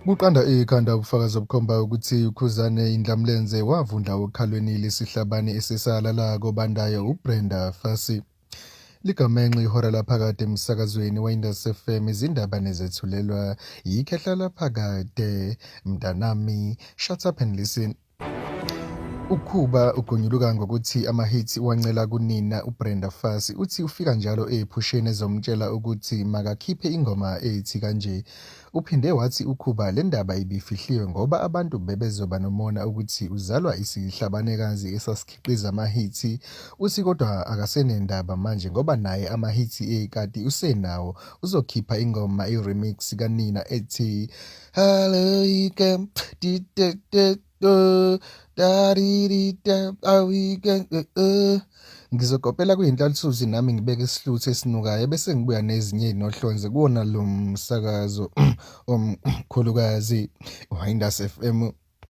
Kuqanda ikhanda ubufakazi obukhomba ukuthi uKhuzani Ndlamlenze wavunda okhalweni lesihlabani esesalala kobandayo uBrenda Fassie. Ligamenxe ihora laphakade emsakazweni weIndus FM izindaba nezethulelwa yikhehla laphakade mntanami shut up and listen. Ukhuba ugonyuluka ngokuthi ama-hits wancela kunina uBrenda Fassie uthi ufika njalo ephusheni ezomtshela ukuthi makakhiphe ingoma ethi kanje. Uphinde wathi ukhuba le ndaba ibifihliwe ngoba abantu bebezoba nomona ukuthi uzalwa isihlabanekazi esasikhiqiza ama-hits. Uthi kodwa akasenendaba manje ngoba naye ama-hits ekati usenawo. Uzokhipha ingoma i-remix kanina ethi Hello you can da-di-di-da, ngizokopela kuyinhlathuzi nami ngibeke isihluthu esinukayo bese ngibuya nezinye nohlonze kuwona lo msakazo omkhulukazi weIndus FM.